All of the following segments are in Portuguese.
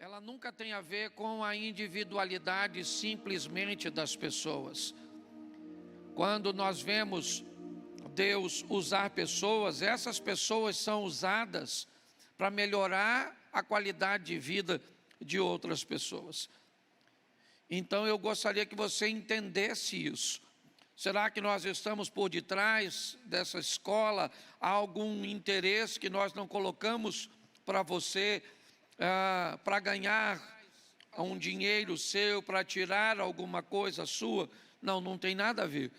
ela nunca tem a ver com a individualidade simplesmente das pessoas. Quando nós vemos Deus usar pessoas, essas pessoas são usadas para melhorar a qualidade de vida de outras pessoas. Então eu gostaria que você entendesse isso. Será que nós estamos por detrás dessa escola? Há algum interesse que nós não colocamos para você, para ganhar um dinheiro seu, para tirar alguma coisa sua? Não, não tem nada a ver.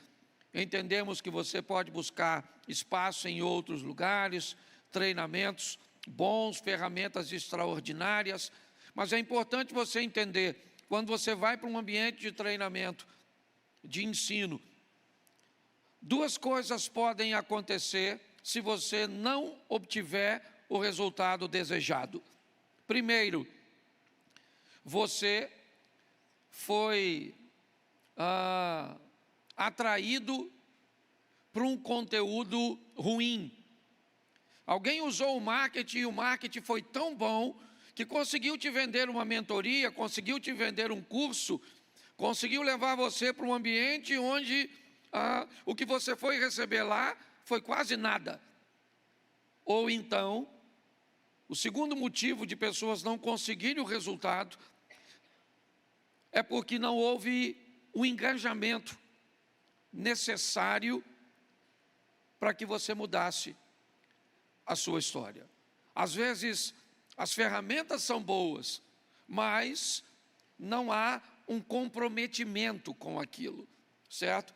Entendemos que você pode buscar espaço em outros lugares, treinamentos bons, ferramentas extraordinárias, mas é importante você entender, quando você vai para um ambiente de treinamento, de ensino, duas coisas podem acontecer se você não obtiver o resultado desejado. Primeiro, você foi atraído para um conteúdo ruim. Alguém usou o marketing e o marketing foi tão bom que conseguiu te vender uma mentoria, conseguiu te vender um curso, conseguiu levar você para um ambiente onde o que você foi receber lá foi quase nada. Ou então, o segundo motivo de pessoas não conseguirem o resultado é porque não houve o engajamento necessário para que você mudasse a sua história. Às vezes, as ferramentas são boas, mas não há um comprometimento com aquilo, certo?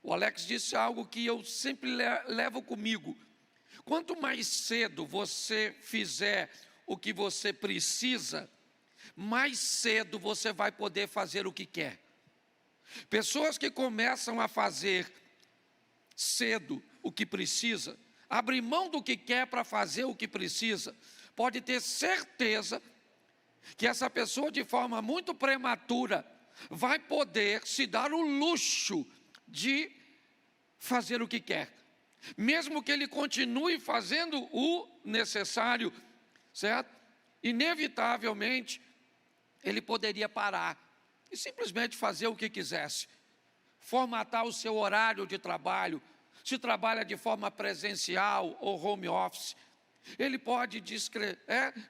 O Alex disse algo que eu sempre levo comigo. Quanto mais cedo você fizer o que você precisa, mais cedo você vai poder fazer o que quer. Pessoas que começam a fazer cedo o que precisa, abrir mão do que quer para fazer o que precisa, pode ter certeza que essa pessoa, de forma muito prematura, vai poder se dar o luxo de fazer o que quer, mesmo que ele continue fazendo o necessário, certo? Inevitavelmente, ele poderia parar e simplesmente fazer o que quisesse, formatar o seu horário de trabalho, se trabalha de forma presencial ou home office, ele pode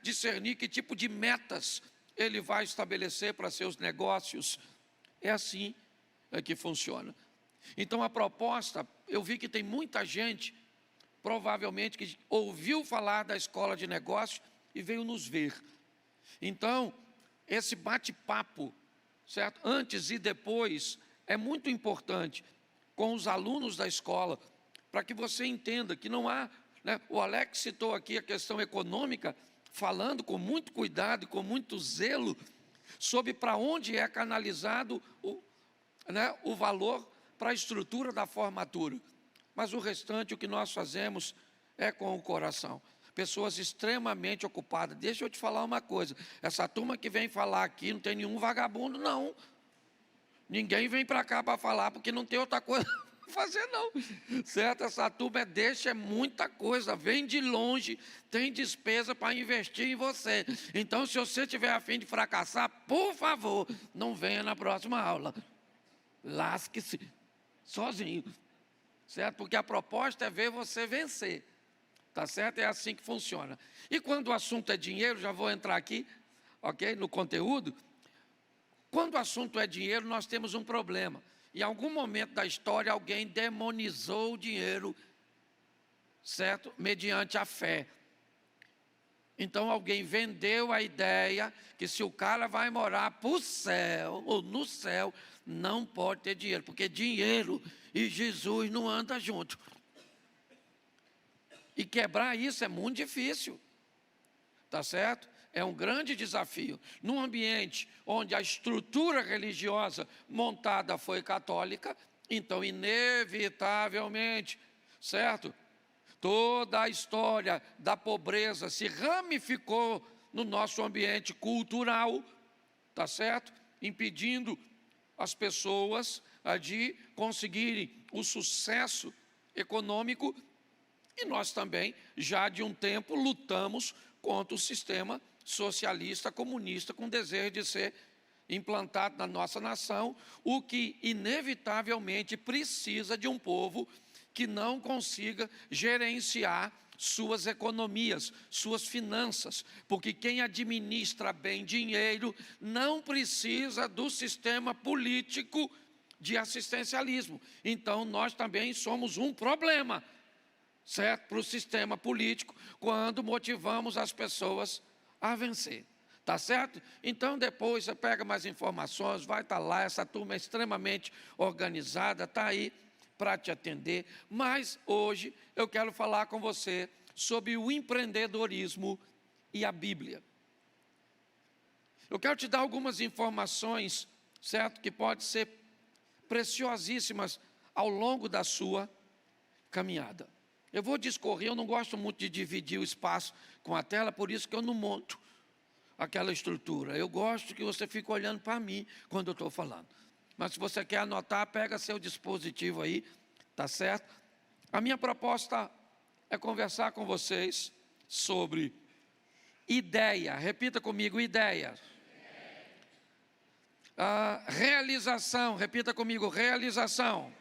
discernir que tipo de metas ele vai estabelecer para seus negócios. É assim que funciona. Então a proposta, eu vi que tem muita gente, provavelmente, que ouviu falar da escola de negócios e veio nos ver. Então, esse bate-papo, certo? Antes e depois, é muito importante com os alunos da escola, para que você entenda que não há, né? O Alex citou aqui a questão econômica, falando com muito cuidado e com muito zelo, sobre para onde é canalizado o valor para a estrutura da formatura. Mas o restante, o que nós fazemos é com o coração. Pessoas extremamente ocupadas. Deixa eu te falar uma coisa, essa turma que vem falar aqui não tem nenhum vagabundo, não. Ninguém vem para cá para falar porque não tem outra coisa para fazer, não. Certo? Essa turma é muita coisa, vem de longe, tem despesa para investir em você. Então, se você tiver a fim de fracassar, por favor, não venha na próxima aula. Lasque-se sozinho, certo? Porque a proposta é ver você vencer, tá certo? É assim que funciona. E quando o assunto é dinheiro, já vou entrar aqui, ok? No conteúdo. Quando o assunto é dinheiro, nós temos um problema. Em algum momento da história, alguém demonizou o dinheiro, certo? Mediante a fé. Então, alguém vendeu a ideia que se o cara vai morar para o céu, ou no céu, não pode ter dinheiro, porque dinheiro e Jesus não andam junto. E quebrar isso é muito difícil, tá certo? É um grande desafio. Num ambiente onde a estrutura religiosa montada foi católica, então, inevitavelmente, certo? Toda a história da pobreza se ramificou no nosso ambiente cultural, tá certo? Impedindo as pessoas de conseguirem o sucesso econômico. E nós também, já de um tempo, lutamos contra o sistema socialista, comunista, com desejo de ser implantado na nossa nação, o que inevitavelmente precisa de um povo que não consiga gerenciar suas economias, suas finanças, porque quem administra bem dinheiro não precisa do sistema político de assistencialismo. Então, nós também somos um problema, certo? Para o sistema político, quando motivamos as pessoas a vencer. Tá certo? Então, depois você pega mais informações, vai estar lá, essa turma é extremamente organizada, está aí para te atender. Mas, hoje, eu quero falar com você sobre o empreendedorismo e a Bíblia. Eu quero te dar algumas informações, certo? Que podem ser preciosíssimas ao longo da sua caminhada. Eu vou discorrer, eu não gosto muito de dividir o espaço com a tela, por isso que eu não monto aquela estrutura. Eu gosto que você fique olhando para mim quando eu estou falando. Mas se você quer anotar, pega seu dispositivo aí, tá certo? A minha proposta é conversar com vocês sobre ideia. Repita comigo, ideia. Realização, repita comigo, realização.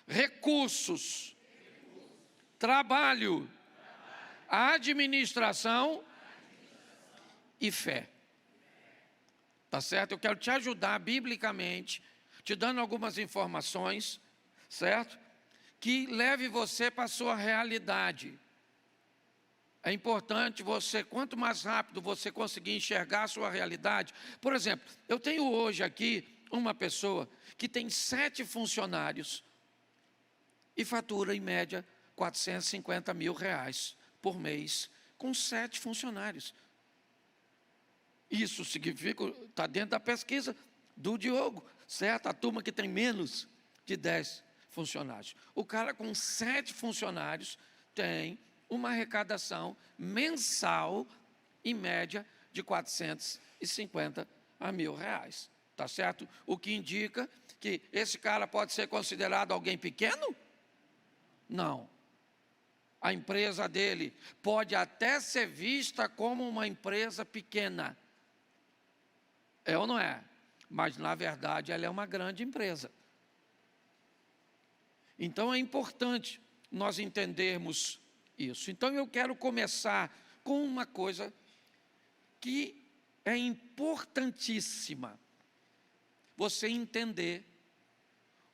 Recursos. Trabalho. Administração e fé. Tá certo? Eu quero te ajudar biblicamente, te dando algumas informações, certo? Que leve você para a sua realidade. É importante você, quanto mais rápido você conseguir enxergar a sua realidade. Por exemplo, eu tenho hoje aqui uma pessoa que tem 7 funcionários e fatura em média R$450 mil por mês, com 7 funcionários. Isso significa, está dentro da pesquisa do Diogo, certo? A turma que tem menos de 10 funcionários. O cara com 7 funcionários tem uma arrecadação mensal, em média, de R$450 mil. Tá certo? O que indica que esse cara pode ser considerado alguém pequeno? Não. A empresa dele pode até ser vista como uma empresa pequena. É ou não é? Mas, na verdade, ela é uma grande empresa. Então, é importante nós entendermos isso. Então, eu quero começar com uma coisa que é importantíssima. Você entender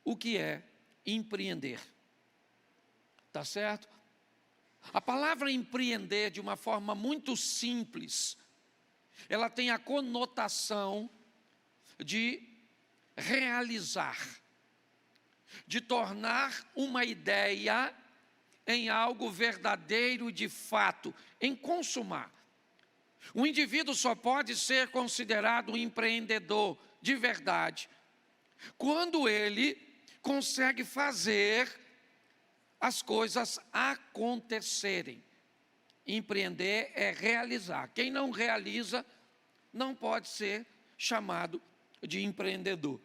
o que é empreender. Tá certo? A palavra empreender, de uma forma muito simples, ela tem a conotação de realizar, de tornar uma ideia em algo verdadeiro de fato, em consumar. O indivíduo só pode ser considerado um empreendedor de verdade quando ele consegue fazer as coisas acontecerem. Empreender é realizar. Quem não realiza não pode ser chamado de empreendedor.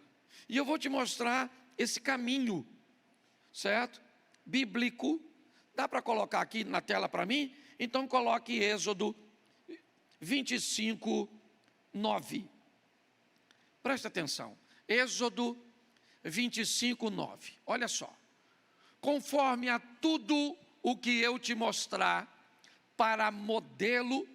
E eu vou te mostrar esse caminho, certo? Bíblico. Dá para colocar aqui na tela para mim? Então coloque Êxodo 25, 9. Presta atenção. Êxodo 25, 9. Olha só. Conforme a tudo o que eu te mostrar, para modelo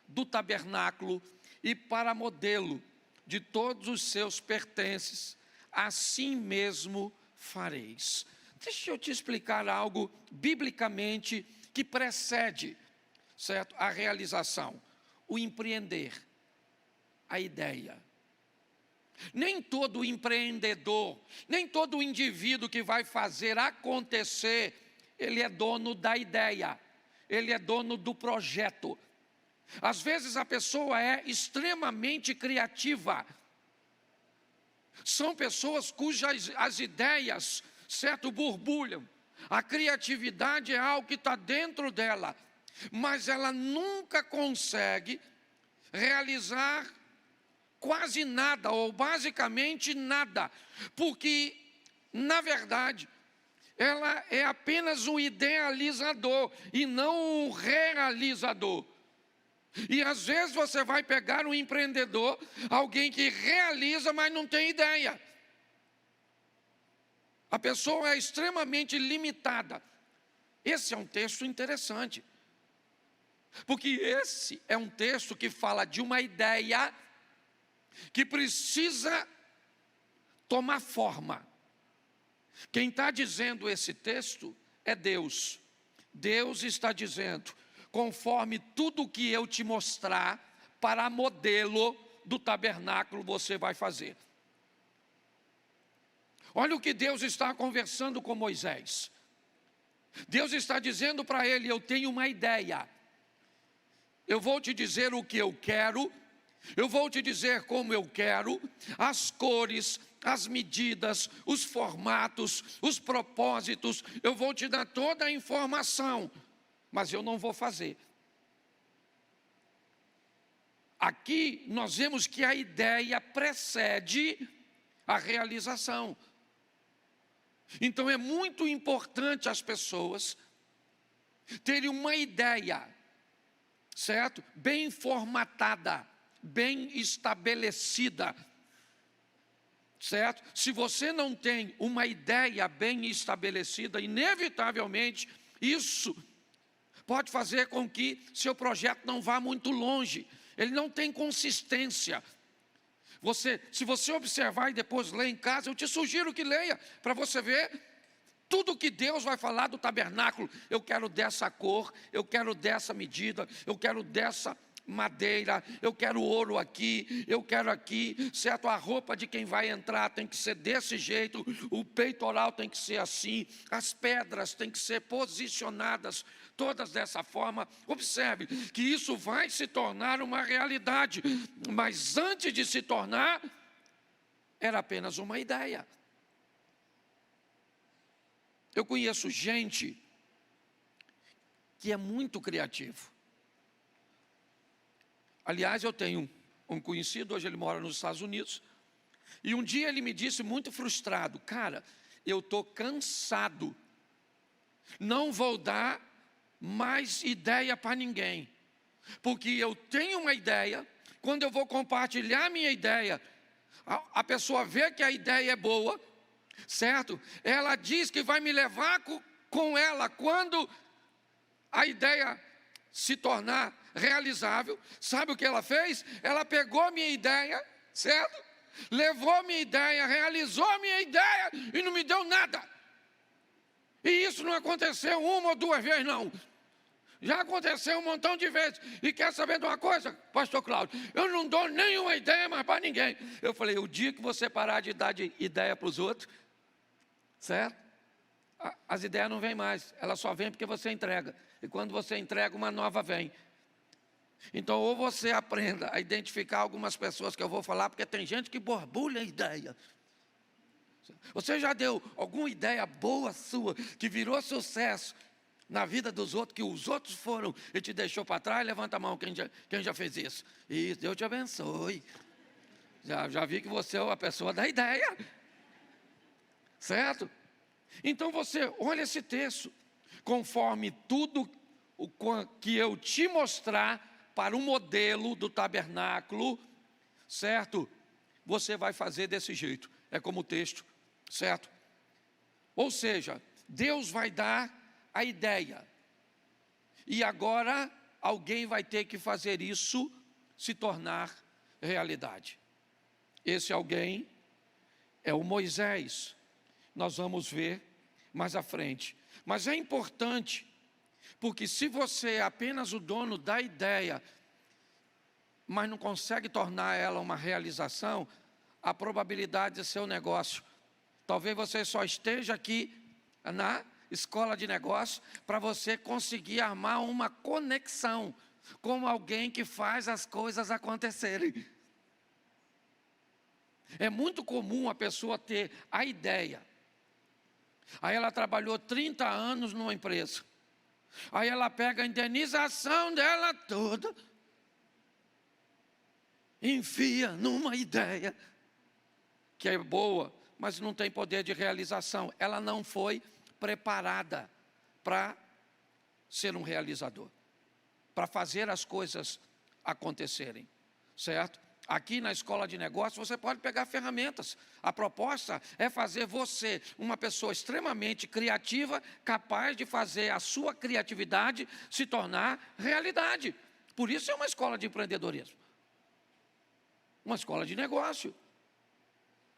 do tabernáculo e para modelo de todos os seus pertences, assim mesmo fareis. Deixa eu te explicar algo biblicamente que precede, certo? A realização, o empreender, a ideia. Nem todo empreendedor, nem todo indivíduo que vai fazer acontecer, ele é dono da ideia, ele é dono do projeto. Às vezes a pessoa é extremamente criativa. São pessoas cujas as ideias, certo, borbulham. A criatividade é algo que está dentro dela, mas ela nunca consegue realizar quase nada, ou basicamente nada, porque, na verdade, ela é apenas um idealizador e não um realizador. E às vezes você vai pegar um empreendedor, alguém que realiza, mas não tem ideia. A pessoa é extremamente limitada. Esse é um texto interessante, porque esse é um texto que fala de uma ideia que precisa tomar forma. Quem está dizendo esse texto é Deus. Deus está dizendo: conforme tudo que eu te mostrar, para modelo do tabernáculo você vai fazer. Olha o que Deus está conversando com Moisés. Deus está dizendo para ele: eu tenho uma ideia. Eu vou te dizer o que eu quero, eu vou te dizer como eu quero, as cores, as medidas, os formatos, os propósitos, eu vou te dar toda a informação, mas eu não vou fazer. Aqui nós vemos que a ideia precede a realização. Então é muito importante as pessoas terem uma ideia, certo? Bem formatada, bem estabelecida, certo? Se você não tem uma ideia bem estabelecida, inevitavelmente isso pode fazer com que seu projeto não vá muito longe. Ele não tem consistência. Se você observar e depois ler em casa, eu te sugiro que leia, para você ver tudo que Deus vai falar do tabernáculo. Eu quero dessa cor, eu quero dessa medida, eu quero dessa madeira, eu quero ouro aqui, eu quero aqui, certo? A roupa de quem vai entrar tem que ser desse jeito, o peitoral tem que ser assim, as pedras têm que ser posicionadas todas dessa forma. Observe que isso vai se tornar uma realidade, mas antes de se tornar, era apenas uma ideia. Eu conheço gente que é muito criativo. Aliás, eu tenho um conhecido, hoje ele mora nos Estados Unidos, e um dia ele me disse muito frustrado: cara, eu estou cansado, não vou dar mais ideia para ninguém, porque eu tenho uma ideia, quando eu vou compartilhar minha ideia, a pessoa vê que a ideia é boa, certo? Ela diz que vai me levar com ela quando a ideia se tornar realizável. Sabe o que ela fez? Ela pegou minha ideia, certo? Levou minha ideia, realizou minha ideia e não me deu nada. E isso não aconteceu uma ou duas vezes, não. Já aconteceu um montão de vezes. E quer saber de uma coisa, pastor Cláudio? Eu não dou nenhuma ideia mais para ninguém. Eu falei: o dia que você parar de dar ideia para os outros, certo? As ideias não vêm mais, elas só vêm porque você entrega. E quando você entrega, uma nova vem. Então, ou você aprenda a identificar algumas pessoas que eu vou falar, porque tem gente que borbulha a ideia. Você já deu alguma ideia boa sua, que virou sucesso na vida dos outros, que os outros foram e te deixou para trás? Levanta a mão, quem já fez isso? Isso, Deus te abençoe. Já vi que você é a pessoa da ideia. Certo? Então você olha esse texto: conforme tudo o que eu te mostrar para o modelo do tabernáculo, certo? Você vai fazer desse jeito. É como o texto, certo? Ou seja, Deus vai dar a ideia, e agora alguém vai ter que fazer isso se tornar realidade. Esse alguém é o Moisés. Nós vamos ver mais à frente. Mas é importante, porque se você é apenas o dono da ideia, mas não consegue tornar ela uma realização, a probabilidade de seu negócio, talvez você só esteja aqui na escola de negócio para você conseguir armar uma conexão com alguém que faz as coisas acontecerem. É muito comum a pessoa ter a ideia. Aí ela trabalhou 30 anos numa empresa. Aí ela pega a indenização dela toda, enfia numa ideia que é boa, mas não tem poder de realização. Ela não foi preparada para ser um realizador, para fazer as coisas acontecerem, certo? Aqui na escola de negócios você pode pegar ferramentas. A proposta é fazer você uma pessoa extremamente criativa, capaz de fazer a sua criatividade se tornar realidade. Por isso é uma escola de empreendedorismo. Uma escola de negócio.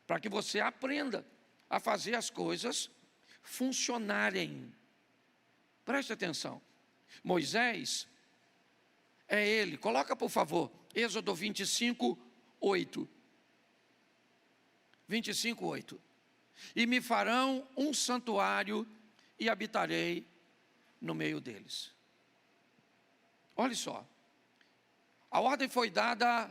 Para que você aprenda a fazer as coisas funcionarem. Preste atenção. Moisés é ele. Coloca, por favor, Êxodo 25, 8. 25, 8. E me farão um santuário e habitarei no meio deles. Olha só. A ordem foi dada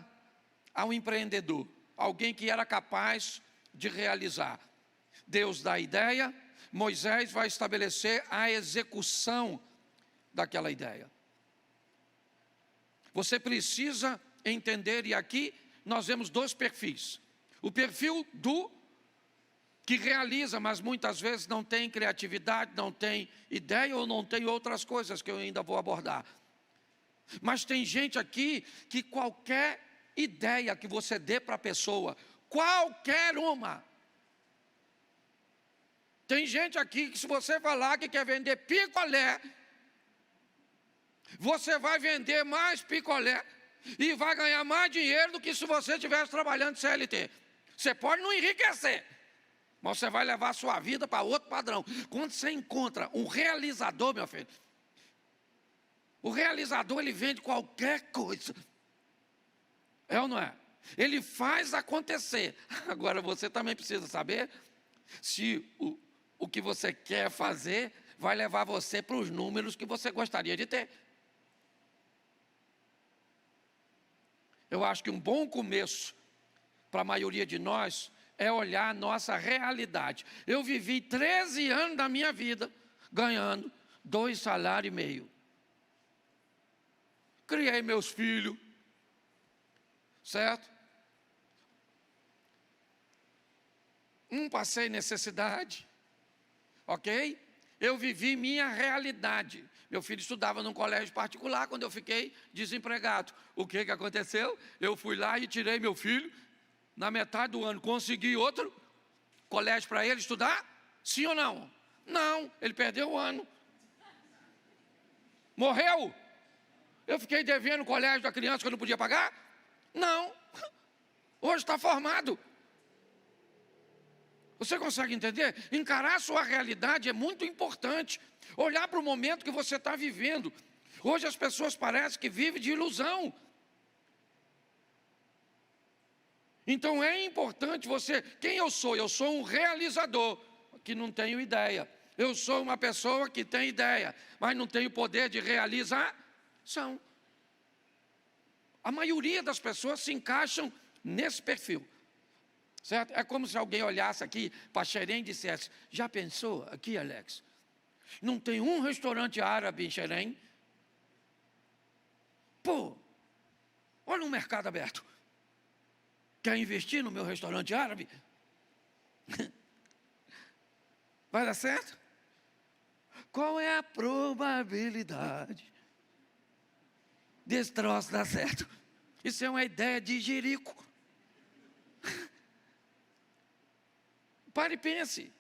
ao empreendedor, alguém que era capaz de realizar. Deus dá a ideia, Moisés vai estabelecer a execução daquela ideia. Você precisa entender, e aqui nós vemos dois perfis. O perfil do que realiza, mas muitas vezes não tem criatividade, não tem ideia ou não tem outras coisas que eu ainda vou abordar. Mas tem gente aqui que qualquer ideia que você dê para a pessoa, qualquer uma. Tem gente aqui que se você falar que quer vender picolé, você vai vender mais picolé e vai ganhar mais dinheiro do que se você estivesse trabalhando de CLT. Você pode não enriquecer, mas você vai levar a sua vida para outro padrão. Quando você encontra um realizador, meu filho, o realizador, ele vende qualquer coisa. É ou não é? Ele faz acontecer. Agora você também precisa saber se o que você quer fazer vai levar você para os números que você gostaria de ter. Eu acho que um bom começo para a maioria de nós é olhar a nossa realidade. Eu vivi 13 anos da minha vida ganhando 2,5 salários. Criei meus filhos, certo? Passei necessidade, ok? Eu vivi minha realidade. Meu filho estudava num colégio particular quando eu fiquei desempregado. O que aconteceu? Eu fui lá e tirei meu filho. Na metade do ano consegui outro colégio para ele estudar? Sim ou não? Não, ele perdeu o ano. Morreu? Eu fiquei devendo o colégio da criança que eu não podia pagar? Não. Hoje está formado. Você consegue entender? Encarar a sua realidade é muito importante. Olhar para o momento que você está vivendo. Hoje as pessoas parecem que vivem de ilusão. Então é importante você... Quem eu sou? Eu sou um realizador, que não tenho ideia. Eu sou uma pessoa que tem ideia, mas não tenho poder de realização. A maioria das pessoas se encaixam nesse perfil. Certo? É como se alguém olhasse aqui para Xerém e dissesse: já pensou aqui, Alex? Não tem um restaurante árabe em Xerém? Pô, olha um mercado aberto. Quer investir no meu restaurante árabe? Vai dar certo? Qual é a probabilidade desse troço dar certo? Isso é uma ideia de jirico. Pare e pense.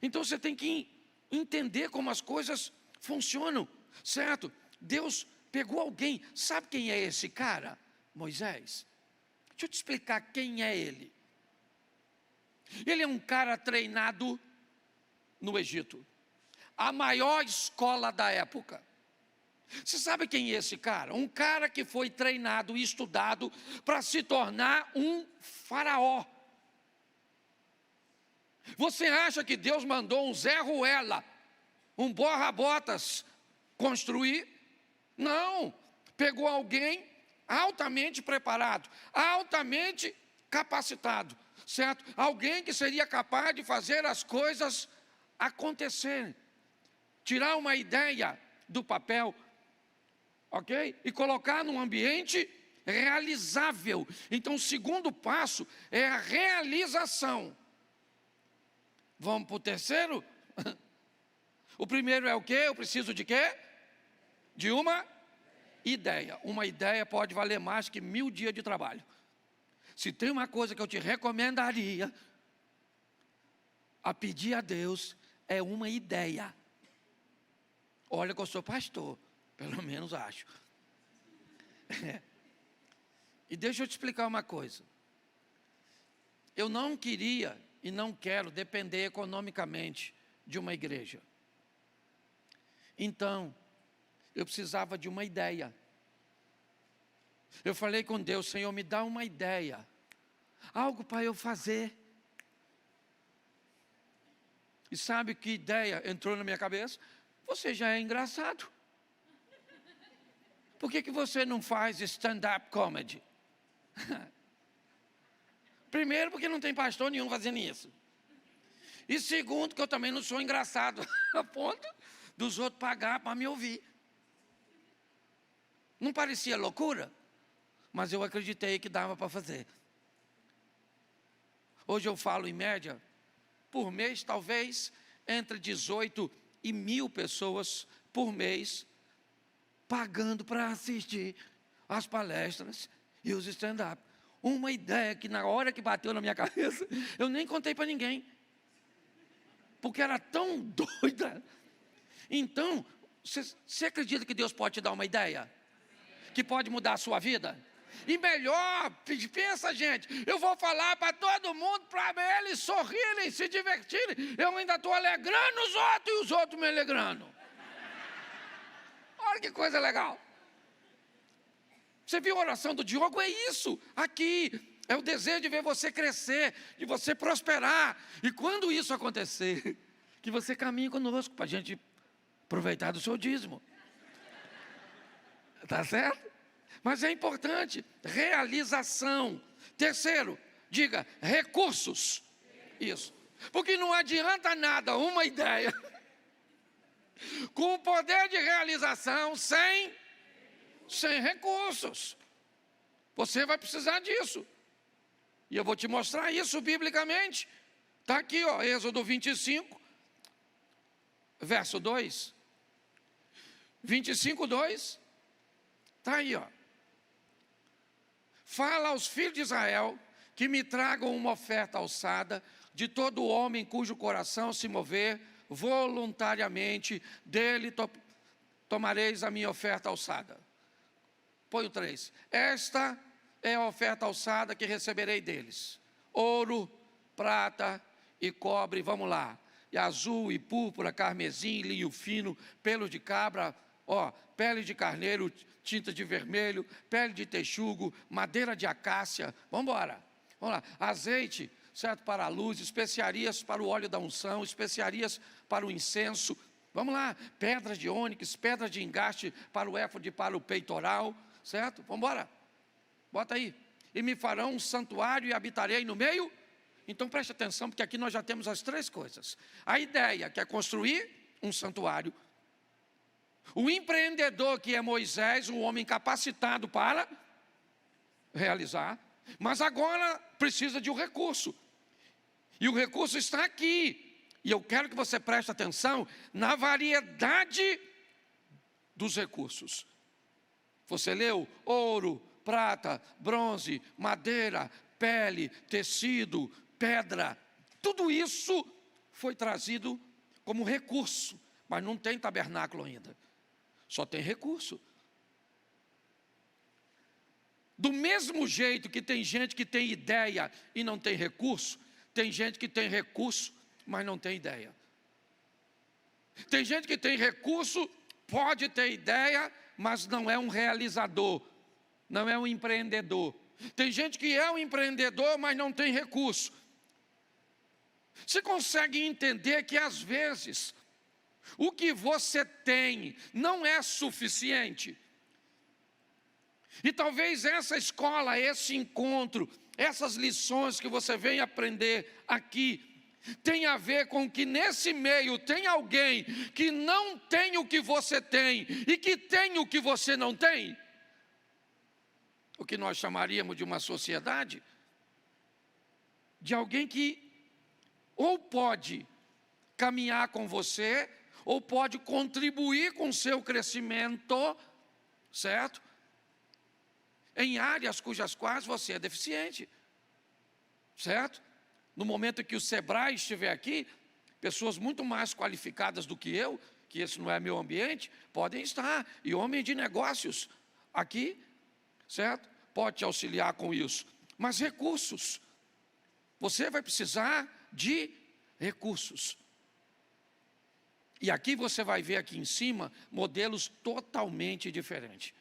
Então você tem que entender como as coisas funcionam, certo? Deus pegou alguém. Sabe quem é esse cara? Moisés. Deixa eu te explicar quem é ele. Ele é um cara treinado no Egito. A maior escola da época. Você sabe quem é esse cara? Um cara que foi treinado e estudado para se tornar um faraó. Você acha que Deus mandou um Zé Ruela, um borra-botas, construir? Não. Pegou alguém altamente preparado, altamente capacitado, certo? Alguém que seria capaz de fazer as coisas acontecerem. Tirar uma ideia do papel, ok? E colocar num ambiente realizável. Então o segundo passo é a realização. Vamos para o terceiro? O primeiro é o quê? Eu preciso de quê? De uma ideia. Uma ideia pode valer mais que 1000 dias de trabalho. Se tem uma coisa que eu te recomendaria a pedir a Deus, é uma ideia. Olha que eu sou pastor, pelo menos acho. E deixa eu te explicar uma coisa. Eu não queria e não quero depender economicamente de uma igreja. Então, eu precisava de uma ideia. Eu falei com Deus: Senhor, me dá uma ideia, algo para eu fazer. E sabe que ideia entrou na minha cabeça? Você já é engraçado. Por que você não faz stand-up comedy? Primeiro, porque não tem pastor nenhum fazendo isso. E segundo, que eu também não sou engraçado a ponto dos outros pagar para me ouvir. Não parecia loucura? Mas eu acreditei que dava para fazer. Hoje eu falo em média, por mês, talvez entre 18 e 1000 pessoas por mês pagando para assistir as palestras e os stand-up. Uma ideia que na hora que bateu na minha cabeça, eu nem contei para ninguém, porque era tão doida. Então, você acredita que Deus pode te dar uma ideia? Que pode mudar a sua vida? E melhor, pensa, gente, eu vou falar para todo mundo, para eles sorrirem, se divertirem. Eu ainda estou alegrando os outros e os outros me alegrando. Olha que coisa legal. Você viu a oração do Diogo? É isso. Aqui é o desejo de ver você crescer, de você prosperar. E quando isso acontecer, que você caminhe conosco para a gente aproveitar do seu dízimo. Tá certo? Mas é importante, realização. Terceiro, diga, recursos. Isso. Porque não adianta nada uma ideia com o poder de realização sem recursos. Você vai precisar disso. E eu vou te mostrar isso biblicamente. Está aqui, ó, Êxodo 25, verso 2. 25, 2. Está aí, ó. Fala aos filhos de Israel que me tragam uma oferta alçada de todo homem cujo coração se mover voluntariamente, dele tomareis a minha oferta alçada. Põe o 3. Esta é a oferta alçada que receberei deles: ouro, prata e cobre, vamos lá, e azul e púrpura, carmesim, linho fino, pelo de cabra, ó, pele de carneiro, tinta de vermelho, pele de texugo, madeira de acácia, vamos embora, vamos lá, azeite, certo, para a luz, especiarias para o óleo da unção, especiarias para o incenso, vamos lá, pedras de ônix, pedras de engaste para o éfode e para o peitoral, certo, vamos embora, bota aí, e me farão um santuário e habitarei no meio. Então preste atenção, porque aqui nós já temos as três coisas: a ideia, que é construir um santuário; o empreendedor, que é Moisés, um homem capacitado para realizar, mas agora precisa de um recurso, e o recurso está aqui, e eu quero que você preste atenção na variedade dos recursos. Você leu ouro, prata, bronze, madeira, pele, tecido, pedra, tudo isso foi trazido como recurso, mas não tem tabernáculo ainda, só tem recurso. Do mesmo jeito que tem gente que tem ideia e não tem recurso, tem gente que tem recurso, mas não tem ideia. Tem gente que tem recurso, pode ter ideia, mas não é um realizador, não é um empreendedor. Tem gente que é um empreendedor, mas não tem recurso. Você consegue entender que às vezes o que você tem não é suficiente? E talvez essa escola, esse encontro, essas lições que você vem aprender aqui, tem a ver com que nesse meio tem alguém que não tem o que você tem e que tem o que você não tem. O que nós chamaríamos de uma sociedade, de alguém que ou pode caminhar com você, ou pode contribuir com o seu crescimento, certo? Em áreas cujas quais você é deficiente, certo? No momento que o Sebrae estiver aqui, pessoas muito mais qualificadas do que eu, que esse não é meu ambiente, podem estar, e homem de negócios aqui, certo? Pode te auxiliar com isso. Mas recursos, você vai precisar de recursos. E aqui você vai ver aqui em cima modelos totalmente diferentes.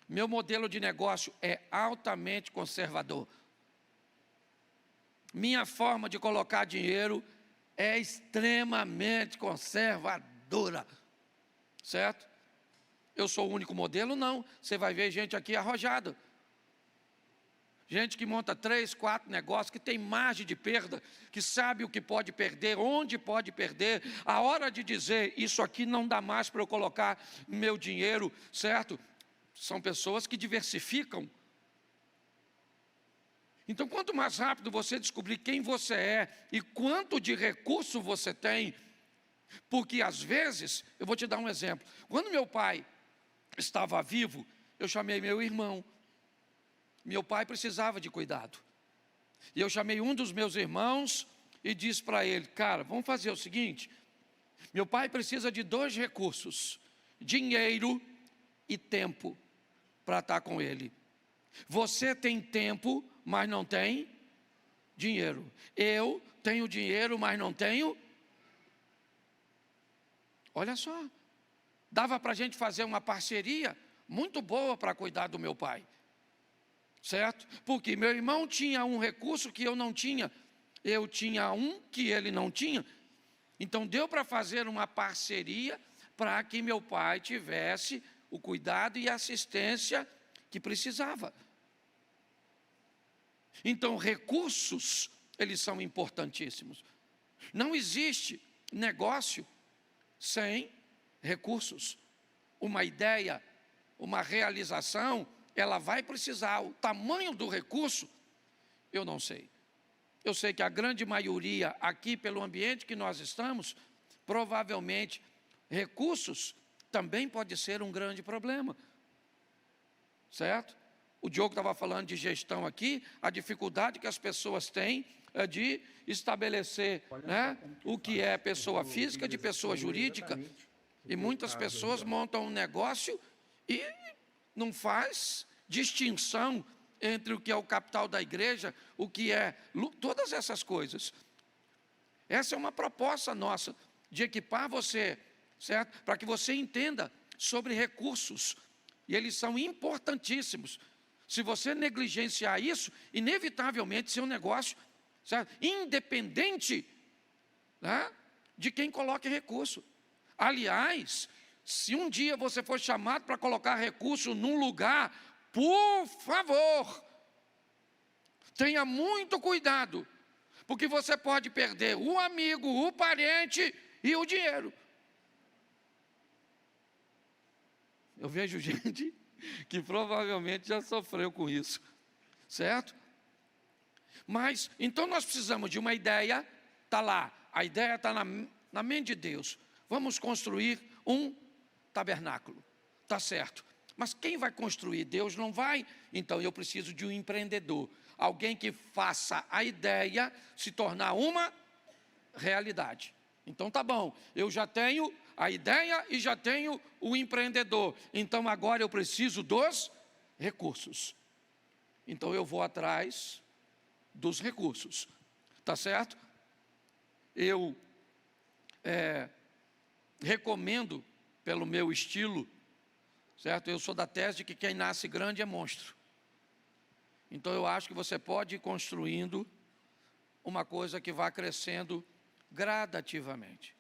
Meu modelo de negócio é altamente conservador. Minha forma de colocar dinheiro é extremamente conservadora, certo? Eu sou o único modelo? Não. Você vai ver gente aqui arrojada. Gente que monta 3, 4 negócios, que tem margem de perda, que sabe o que pode perder, onde pode perder. A hora de dizer, isso aqui não dá mais para eu colocar meu dinheiro, certo? São pessoas que diversificam. Então, quanto mais rápido você descobrir quem você é e quanto de recurso você tem, porque às vezes, eu vou te dar um exemplo. Quando meu pai estava vivo, eu chamei meu irmão. Meu pai precisava de cuidado. E eu chamei um dos meus irmãos e disse para ele, cara, vamos fazer o seguinte, meu pai precisa de 2 recursos, dinheiro e tempo para estar com ele. Você tem tempo, mas não tem dinheiro. Eu tenho dinheiro, mas não tenho. Olha só, dava para a gente fazer uma parceria muito boa para cuidar do meu pai. Certo? Porque meu irmão tinha um recurso que eu não tinha, eu tinha um que ele não tinha, então deu para fazer uma parceria para que meu pai tivesse o cuidado e a assistência que precisava. Então recursos, eles são importantíssimos. Não existe negócio sem recursos. Uma ideia, uma realização, ela vai precisar, o tamanho do recurso, eu não sei. Eu sei que a grande maioria aqui, pelo ambiente que nós estamos, provavelmente, recursos também pode ser um grande problema. Certo? O Diogo estava falando de gestão aqui, a dificuldade que as pessoas têm é de estabelecer, né, o que é pessoa física de pessoa jurídica. E muitas pessoas montam um negócio e não faz distinção entre o que é o capital da igreja, o que é todas essas coisas. Essa é uma proposta nossa, de equipar você, certo? Para que você entenda sobre recursos, e eles são importantíssimos. Se você negligenciar isso, inevitavelmente seu negócio, certo? Independente, né, de quem coloque recurso. Aliás, se um dia você for chamado para colocar recurso num lugar, por favor, tenha muito cuidado, porque você pode perder o amigo, o parente e o dinheiro. Eu vejo gente que provavelmente já sofreu com isso, certo? Mas, então nós precisamos de uma ideia, está lá, a ideia está na mente de Deus. Vamos construir um tabernáculo, está certo. Mas quem vai construir? Deus não vai? Então eu preciso de um empreendedor, alguém que faça a ideia se tornar uma realidade. Então tá bom, eu já tenho a ideia e já tenho o empreendedor, então agora eu preciso dos recursos. Então eu vou atrás dos recursos, tá certo? Eu recomendo, pelo meu estilo, certo? Eu sou da tese de que quem nasce grande é monstro. Então eu acho que você pode ir construindo uma coisa que vá crescendo gradativamente.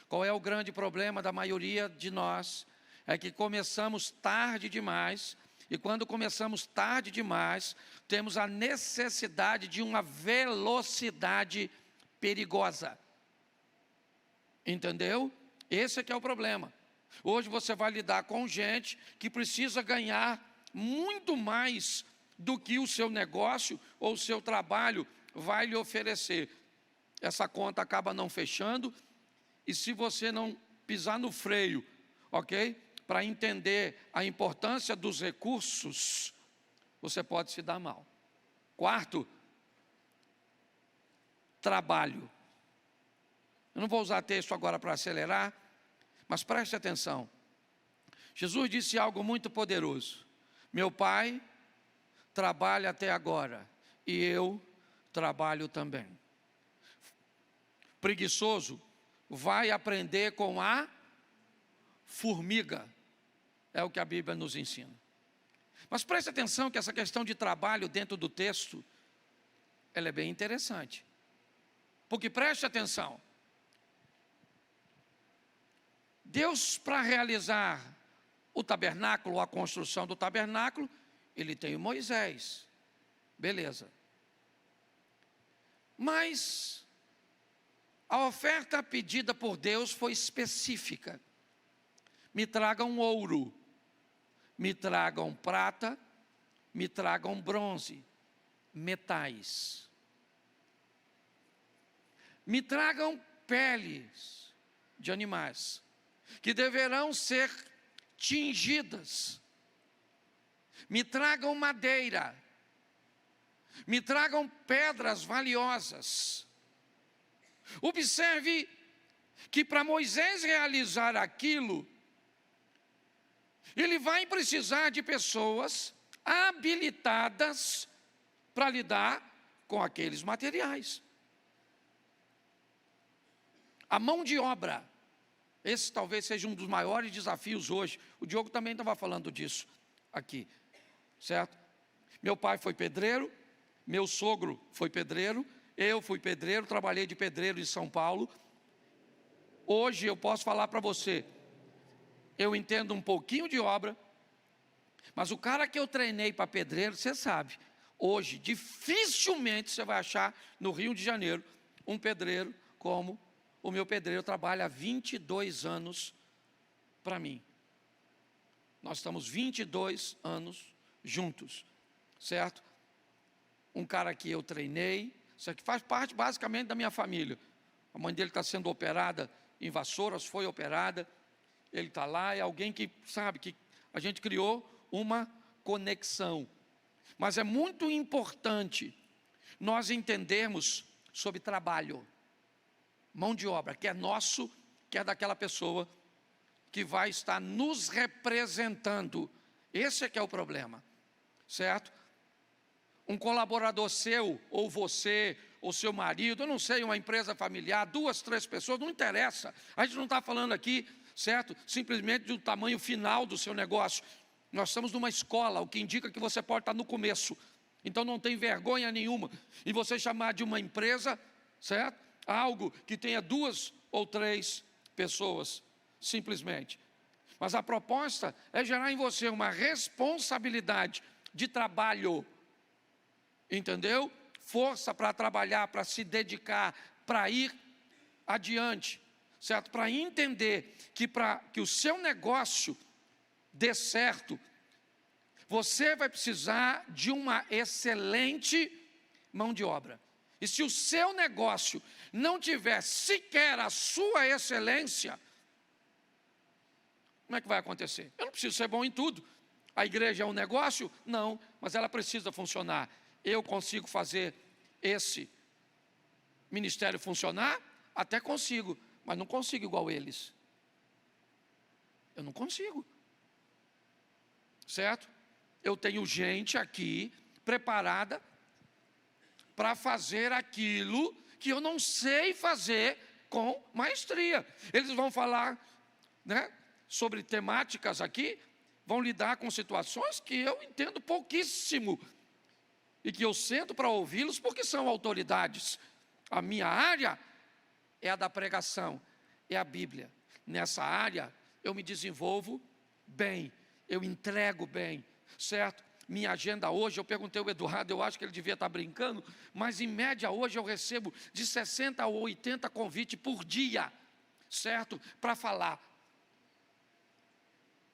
Qual é o grande problema da maioria de nós? É que começamos tarde demais, e quando começamos tarde demais, temos a necessidade de uma velocidade perigosa. Entendeu? Esse é que é o problema. Hoje você vai lidar com gente que precisa ganhar muito mais do que o seu negócio ou o seu trabalho vai lhe oferecer. Essa conta acaba não fechando, e se você não pisar no freio, ok? para entender a importância dos recursos, você pode se dar mal. Quarto, trabalho. Eu não vou usar texto agora para acelerar, mas preste atenção. Jesus disse algo muito poderoso: meu Pai trabalha até agora e eu trabalho também. Preguiçoso vai aprender com a formiga, é o que a Bíblia nos ensina. Mas preste atenção que essa questão de trabalho dentro do texto, ela é bem interessante. Porque preste atenção, Deus, para realizar o tabernáculo, a construção do tabernáculo, Ele tem o Moisés, beleza. Mas a oferta pedida por Deus foi específica: me tragam ouro, me tragam prata, me tragam bronze, metais. Me tragam peles de animais, que deverão ser tingidas. Me tragam madeira, me tragam pedras valiosas. Observe que para Moisés realizar aquilo, ele vai precisar de pessoas habilitadas para lidar com aqueles materiais. A mão de obra, esse talvez seja um dos maiores desafios hoje. O Diogo também estava falando disso aqui, certo? Meu pai foi pedreiro, meu sogro foi pedreiro, eu fui pedreiro, trabalhei de pedreiro em São Paulo. Hoje eu posso falar para você, eu entendo um pouquinho de obra, mas o cara que eu treinei para pedreiro, você sabe, hoje dificilmente você vai achar no Rio de Janeiro um pedreiro como o meu pedreiro. Trabalha há 22 anos para mim. Nós estamos 22 anos juntos, certo? Um cara que eu treinei, isso aqui faz parte basicamente da minha família. A mãe dele está sendo operada em Vassouras, foi operada, ele está lá, é alguém que sabe que a gente criou uma conexão. Mas é muito importante nós entendermos sobre trabalho, mão de obra, que é nosso, que é daquela pessoa que vai estar nos representando. Esse é que é o problema, certo? Um colaborador seu, ou você, ou seu marido, eu não sei, uma empresa familiar, 2, 3 pessoas, não interessa. A gente não está falando aqui, certo, simplesmente do tamanho final do seu negócio. Nós estamos numa escola, o que indica que você pode estar no começo. Então não tem vergonha nenhuma em você chamar de uma empresa, certo? Algo que tenha 2 ou 3 pessoas, simplesmente. Mas a proposta é gerar em você uma responsabilidade de trabalho, entendeu? Força para trabalhar, para se dedicar, para ir adiante, certo? Para entender que para que o seu negócio dê certo, você vai precisar de uma excelente mão de obra. E se o seu negócio não tiver sequer a sua excelência, como é que vai acontecer? Eu não preciso ser bom em tudo. A igreja é um negócio? Não, mas ela precisa funcionar. Eu consigo fazer esse ministério funcionar? Até consigo, mas não consigo igual eles. Eu não consigo. Certo? Eu tenho gente aqui preparada para fazer aquilo que eu não sei fazer com maestria. Eles vão falar, né, sobre temáticas aqui, vão lidar com situações que eu entendo pouquíssimo e que eu sento para ouvi-los porque são autoridades. A minha área é a da pregação, é a Bíblia. Nessa área eu me desenvolvo bem, eu entrego bem, certo? Minha agenda hoje, eu perguntei ao Eduardo, eu acho que ele devia estar brincando, mas em média hoje eu recebo de 60 a 80 convites por dia, certo? Para falar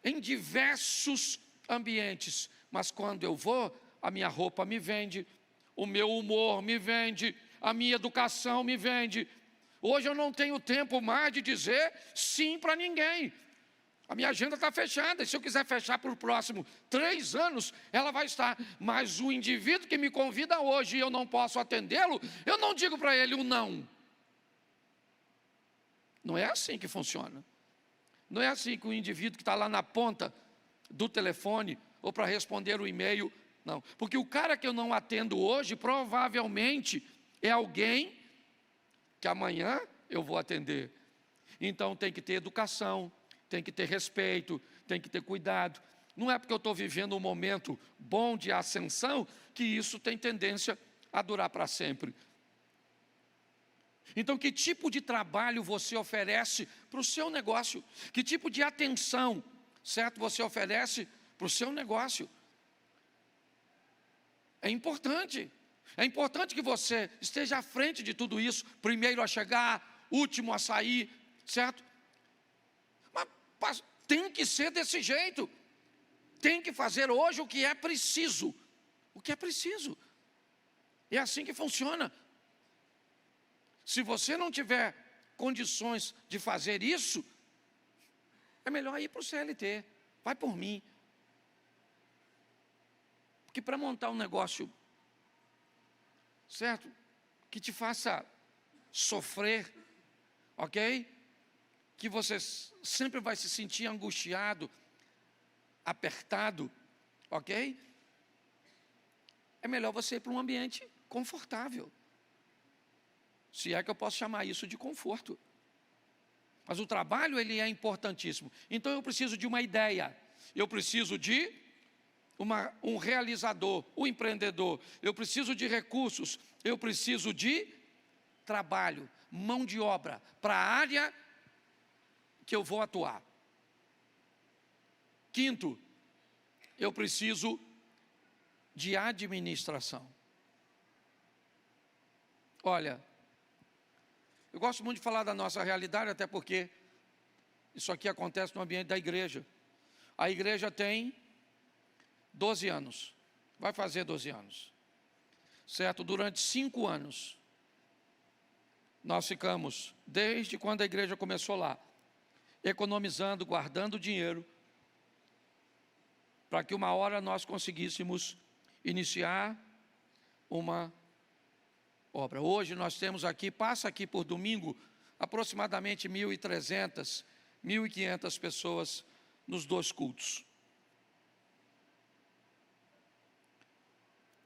em diversos ambientes, mas quando eu vou, a minha roupa me vende, o meu humor me vende, a minha educação me vende. Hoje eu não tenho tempo mais de dizer sim para ninguém. A minha agenda está fechada, e se eu quiser fechar para o próximo 3 anos, ela vai estar. Mas o indivíduo que me convida hoje e eu não posso atendê-lo, eu não digo para ele um não. Não é assim que funciona. Não é assim que o indivíduo que está lá na ponta do telefone, ou para responder o e-mail, não. Porque o cara que eu não atendo hoje, provavelmente é alguém que amanhã eu vou atender. Então tem que ter educação, tem que ter respeito, tem que ter cuidado. Não é porque eu estou vivendo um momento bom de ascensão que isso tem tendência a durar para sempre. Então, que tipo de trabalho você oferece para o seu negócio? Que tipo de atenção, certo, você oferece para o seu negócio? É importante que você esteja à frente de tudo isso, primeiro a chegar, último a sair, certo? Mas tem que ser desse jeito. Tem que fazer hoje o que é preciso. O que é preciso. É assim que funciona. Se você não tiver condições de fazer isso, é melhor ir para o CLT. Vai por mim. Porque para montar um negócio, certo, que te faça sofrer, ok? Que você sempre vai se sentir angustiado, apertado, ok? É melhor você ir para um ambiente confortável. Se é que eu posso chamar isso de conforto. Mas o trabalho, ele é importantíssimo. Então eu preciso de uma ideia. Eu preciso de um realizador, um empreendedor. Eu preciso de recursos. Eu preciso de trabalho, mão de obra, para a área que eu vou atuar. Quinto, eu preciso de administração. Olha, eu gosto muito de falar da nossa realidade, até porque isso aqui acontece no ambiente da igreja. A igreja tem 12 anos, vai fazer 12 anos, certo? Durante 5 anos, nós ficamos, desde quando a igreja começou lá, economizando, guardando dinheiro, para que uma hora nós conseguíssemos iniciar uma obra. Hoje nós temos aqui, passa aqui por domingo, aproximadamente 1.300, 1.500 pessoas nos 2 cultos.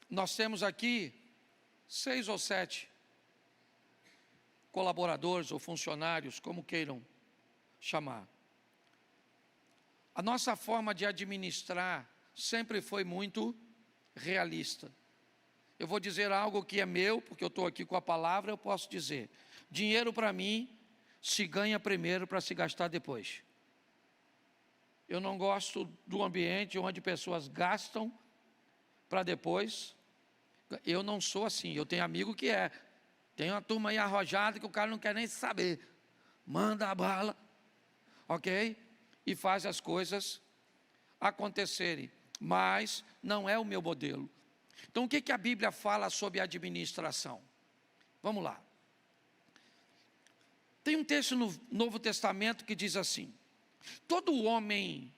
Nós temos aqui 6 ou 7 colaboradores ou funcionários, como queiram chamar. A nossa forma de administrar sempre foi muito realista. Eu vou dizer algo que é meu, porque eu estou aqui com a palavra, eu posso dizer. Dinheiro para mim se ganha primeiro para se gastar depois. Eu não gosto do ambiente onde pessoas gastam para depois. Eu não sou assim, eu tenho amigo que é. Tem uma turma aí arrojada que o cara não quer nem saber. Manda a bala, ok? E faz as coisas acontecerem. Mas não é o meu modelo. Então, o que a Bíblia fala sobre administração? Vamos lá. Tem um texto no Novo Testamento que diz assim: todo homem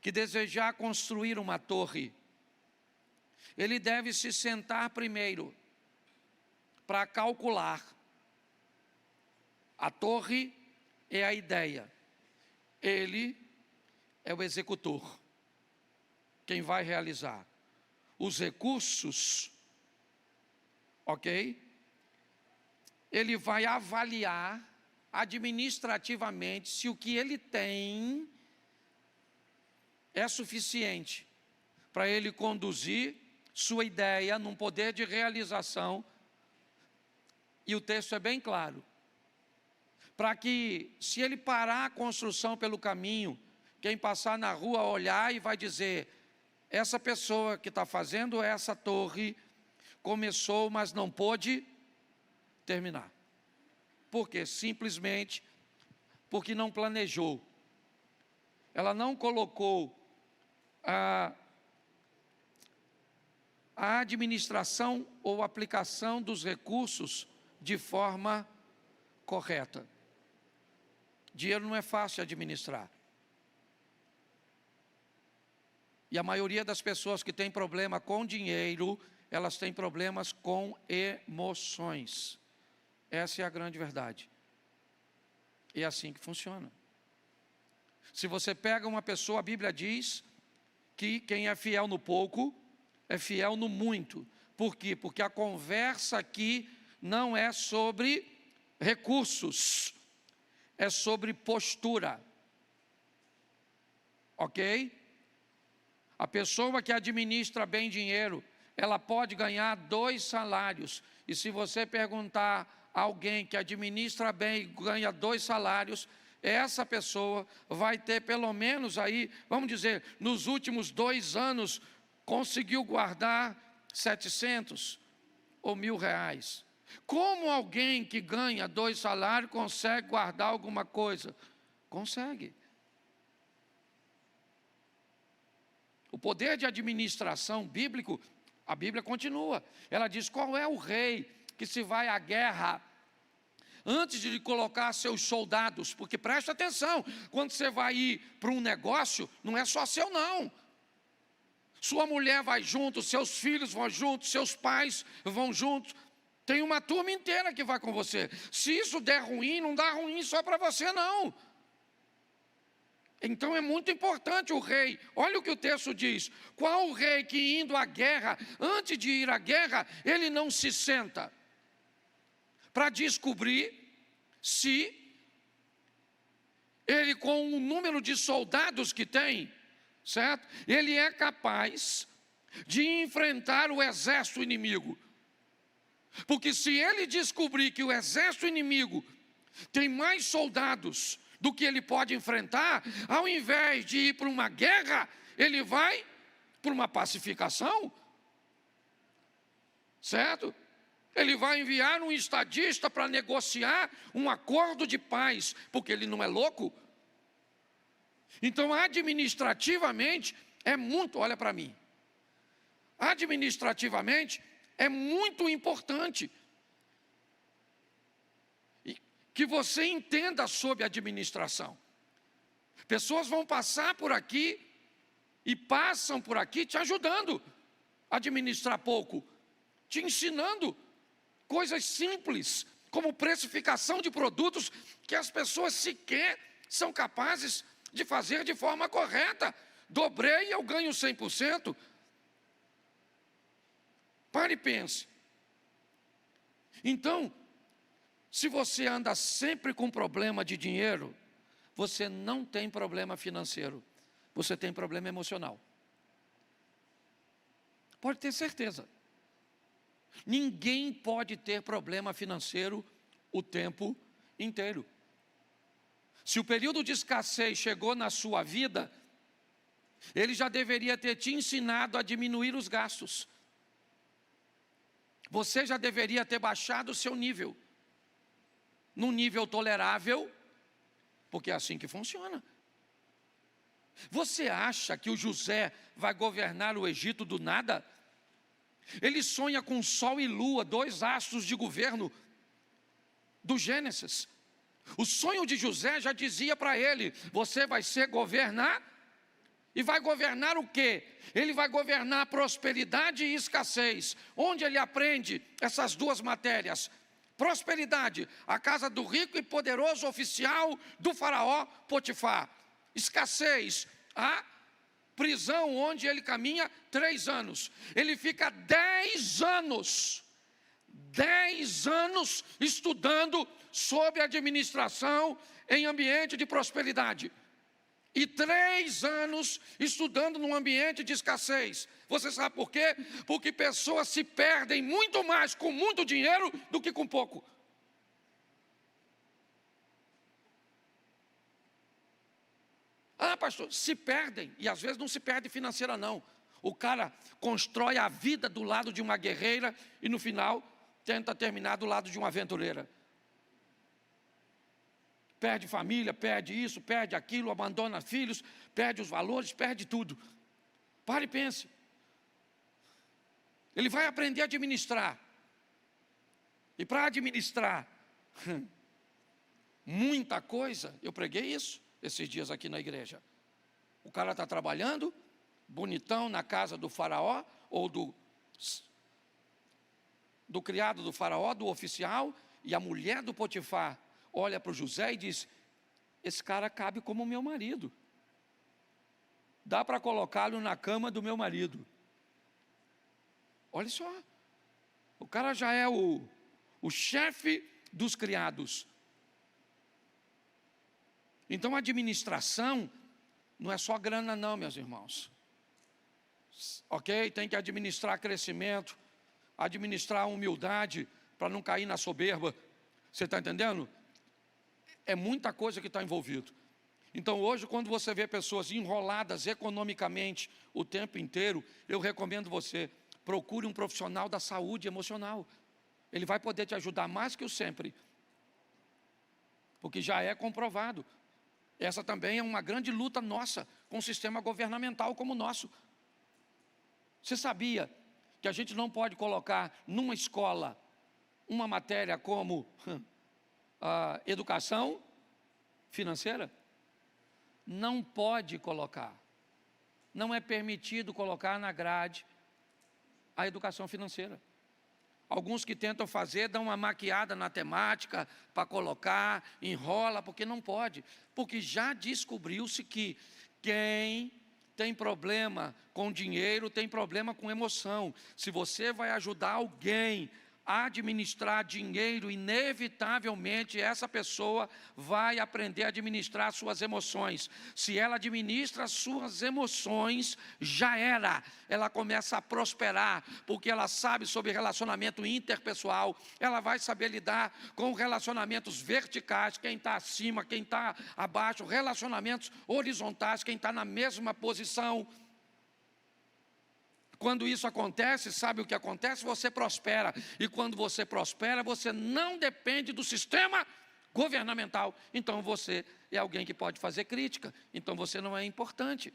que desejar construir uma torre, ele deve se sentar primeiro para calcular. A torre é a ideia, ele é o executor, quem vai realizar. Os recursos, ok? Ele vai avaliar administrativamente se o que ele tem é suficiente para ele conduzir sua ideia num poder de realização. E o texto é bem claro. Para que, se ele parar a construção pelo caminho, quem passar na rua olhar e vai dizer: essa pessoa que está fazendo essa torre começou, mas não pôde terminar. Por quê? Simplesmente porque não planejou. Ela não colocou a administração ou aplicação dos recursos de forma correta. Dinheiro não é fácil de administrar. E a maioria das pessoas que tem problema com dinheiro, elas têm problemas com emoções. Essa é a grande verdade. É assim que funciona. Se você pega uma pessoa, a Bíblia diz que quem é fiel no pouco, é fiel no muito. Por quê? Porque a conversa aqui não é sobre recursos, é sobre postura. Ok? A pessoa que administra bem dinheiro, ela pode ganhar 2 salários. E se você perguntar a alguém que administra bem e ganha 2 salários, essa pessoa vai ter pelo menos aí, vamos dizer, nos últimos 2 anos, conseguiu guardar 700 ou R$1.000. Como alguém que ganha 2 salários consegue guardar alguma coisa? Consegue. O poder de administração bíblico, a Bíblia continua. Ela diz: qual é o rei que se vai à guerra antes de colocar seus soldados? Porque presta atenção, quando você vai ir para um negócio, não é só seu não. Sua mulher vai junto, seus filhos vão juntos, seus pais vão juntos. Tem uma turma inteira que vai com você. Se isso der ruim, não dá ruim só para você não. Então é muito importante o rei. Olha o que o texto diz: qual o rei que indo à guerra, antes de ir à guerra, ele não se senta para descobrir se ele, com o número de soldados que tem, certo? Ele é capaz de enfrentar o exército inimigo. Porque se ele descobrir que o exército inimigo tem mais soldados do que ele pode enfrentar, ao invés de ir para uma guerra, ele vai para uma pacificação, certo? Ele vai enviar um estadista para negociar um acordo de paz, porque ele não é louco. Então, administrativamente, é muito, olha para mim, administrativamente, é muito importante que você entenda sobre administração. Pessoas vão passar por aqui e passam por aqui te ajudando a administrar pouco, te ensinando coisas simples, como precificação de produtos que as pessoas sequer são capazes de fazer de forma correta. Dobrei, eu ganho 100%. Pare e pense. Então, se você anda sempre com problema de dinheiro, você não tem problema financeiro, você tem problema emocional. Pode ter certeza. Ninguém pode ter problema financeiro o tempo inteiro. Se o período de escassez chegou na sua vida, ele já deveria ter te ensinado a diminuir os gastos. Você já deveria ter baixado o seu nível num nível tolerável, porque é assim que funciona. Você acha que o José vai governar o Egito do nada? Ele sonha com sol e lua, 2 astros de governo do Gênesis. O sonho de José já dizia para ele: você vai ser governar. E vai governar o quê? Ele vai governar prosperidade e escassez. Onde ele aprende essas 2 matérias? Prosperidade, a casa do rico e poderoso oficial do faraó Potifar. Escassez, a prisão onde ele caminha 3 anos. Ele fica 10 anos estudando sobre administração em ambiente de prosperidade. E 3 anos estudando num ambiente de escassez. Você sabe por quê? Porque pessoas se perdem muito mais com muito dinheiro do que com pouco. Ah, pastor, se perdem. E às vezes não se perde financeira não. O cara constrói a vida do lado de uma guerreira e no final tenta terminar do lado de uma aventureira. Perde família, perde isso, perde aquilo, abandona filhos, perde os valores, perde tudo. Pare e pense. Ele vai aprender a administrar. E para administrar muita coisa, eu preguei isso esses dias aqui na igreja. O cara está trabalhando, bonitão na casa do faraó, ou do criado do faraó, do oficial, e a mulher do Potifar olha para o José e diz: esse cara cabe como meu marido, dá para colocá-lo na cama do meu marido. Olha só, o cara já é o chefe dos criados. Então a administração não é só grana não, meus irmãos. Ok? Tem que administrar crescimento, administrar humildade, para não cair na soberba. Você está entendendo? É muita coisa que está envolvido. Então hoje, quando você vê pessoas enroladas economicamente o tempo inteiro, eu recomendo você, procure um profissional da saúde emocional. Ele vai poder te ajudar mais que o sempre, porque já é comprovado. Essa também é uma grande luta nossa com um sistema governamental como o nosso. Você sabia que a gente não pode colocar numa escola uma matéria como educação financeira? Não pode colocar. Não é permitido colocar na grade a educação financeira. Alguns que tentam fazer, dão uma maquiada na temática para colocar, enrola, porque não pode. Porque já descobriu-se que quem tem problema com dinheiro, tem problema com emoção. Se você vai ajudar alguém a administrar dinheiro, inevitavelmente essa pessoa vai aprender a administrar suas emoções. Se ela administra suas emoções, já era. Ela começa a prosperar, porque ela sabe sobre relacionamento interpessoal, ela vai saber lidar com relacionamentos verticais, quem está acima, quem está abaixo, relacionamentos horizontais, quem está na mesma posição. Quando isso acontece, sabe o que acontece? Você prospera. E quando você prospera, você não depende do sistema governamental. Então você é alguém que pode fazer crítica. Então você não é importante.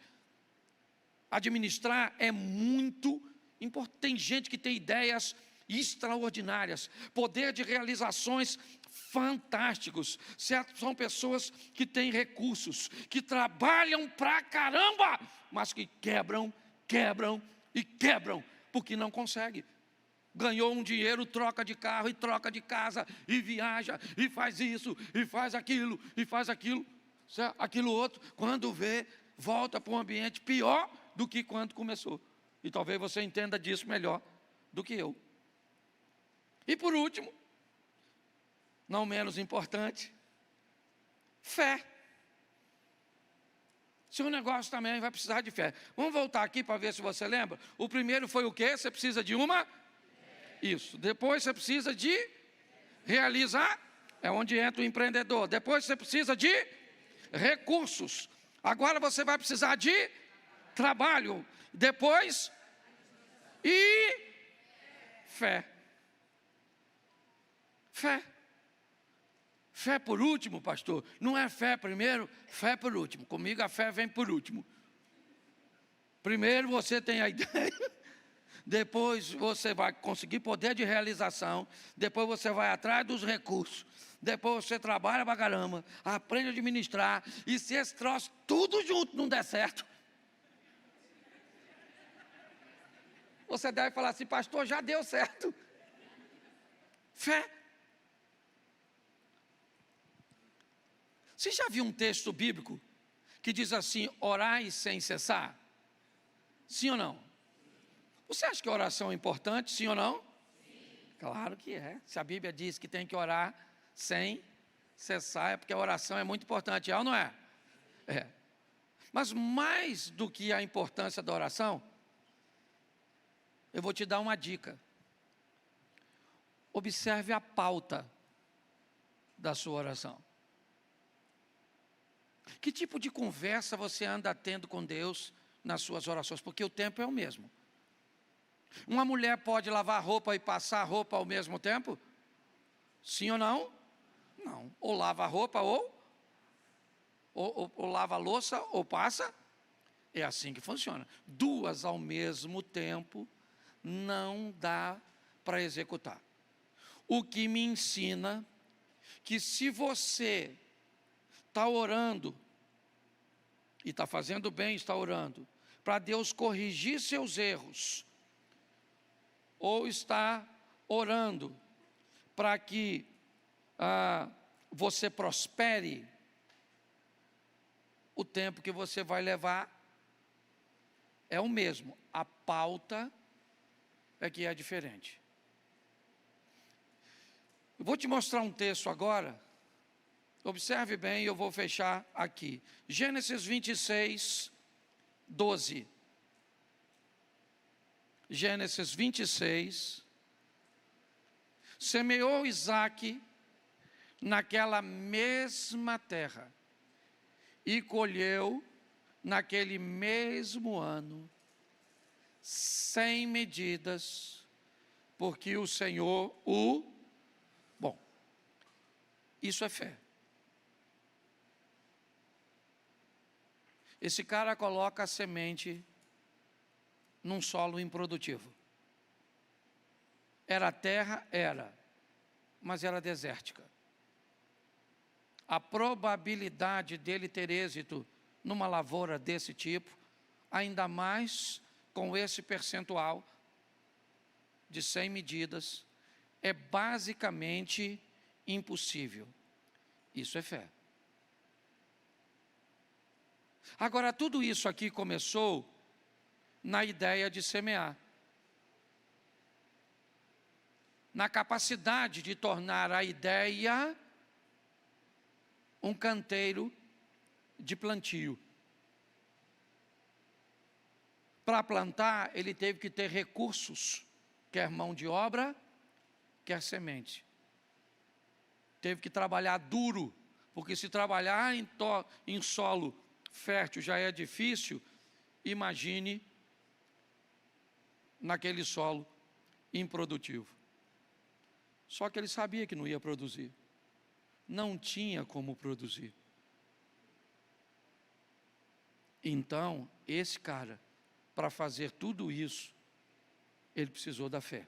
Administrar é muito importante. Tem gente que tem ideias extraordinárias, poder de realizações fantásticos. São pessoas que têm recursos, que trabalham pra caramba, mas que quebram, porque não consegue. Ganhou um dinheiro, troca de carro, e troca de casa, e viaja, e faz isso, e faz aquilo, aquilo outro. Quando vê, volta para um ambiente pior do que quando começou. E talvez você entenda disso melhor do que eu. E por último, não menos importante, fé. Seu negócio também vai precisar de fé. Vamos voltar aqui para ver se você lembra. O primeiro foi o quê? Você precisa de uma? Isso. Depois você precisa de realizar. É onde entra o empreendedor. Depois você precisa de recursos. Agora você vai precisar de trabalho. Depois, e fé. Fé. Fé por último, pastor. Não é fé primeiro, fé por último. Comigo a fé vem por último. Primeiro você tem a ideia, depois você vai conseguir poder de realização, depois você vai atrás dos recursos, depois você trabalha pra caramba, aprende a administrar, e se esse troço tudo junto não der certo, você deve falar assim: pastor, já deu certo. Fé. Você já viu um texto bíblico que diz assim: orai sem cessar? Sim ou não? Você acha que a oração é importante, sim ou não? Sim. Claro que é. Se a Bíblia diz que tem que orar sem cessar, é porque a oração é muito importante, é ou não é? É. Mas mais do que a importância da oração, eu vou te dar uma dica. Observe a pauta da sua oração. Que tipo de conversa você anda tendo com Deus nas suas orações? Porque o tempo é o mesmo. Uma mulher pode lavar roupa e passar roupa ao mesmo tempo? Sim ou não? Não. Ou lava a roupa ou lava a louça ou passa. É assim que funciona. Duas ao mesmo tempo não dá para executar. O que me ensina que se você está orando, e está fazendo bem, está orando, para Deus corrigir seus erros, ou está orando para que você prospere, o tempo que você vai levar é o mesmo, a pauta é que é diferente. Eu vou te mostrar um texto agora, observe bem, eu vou fechar aqui. Gênesis 26, 12. Gênesis 26. Semeou Isaque naquela mesma terra e colheu naquele mesmo ano 100 medidas, porque o Senhor Bom, isso é fé. Esse cara coloca a semente num solo improdutivo. Era terra? Era, mas era desértica. A probabilidade dele ter êxito numa lavoura desse tipo, ainda mais com esse percentual de 100 medidas, é basicamente impossível. Isso é fé. Agora, tudo isso aqui começou na ideia de semear, na capacidade de tornar a ideia um canteiro de plantio. Para plantar, ele teve que ter recursos, quer mão de obra, quer semente. Teve que trabalhar duro, porque se trabalhar em solo fértil já é difícil, imagine naquele solo improdutivo. Só que ele sabia que não ia produzir. Não tinha como produzir. Então, esse cara, para fazer tudo isso, ele precisou da fé.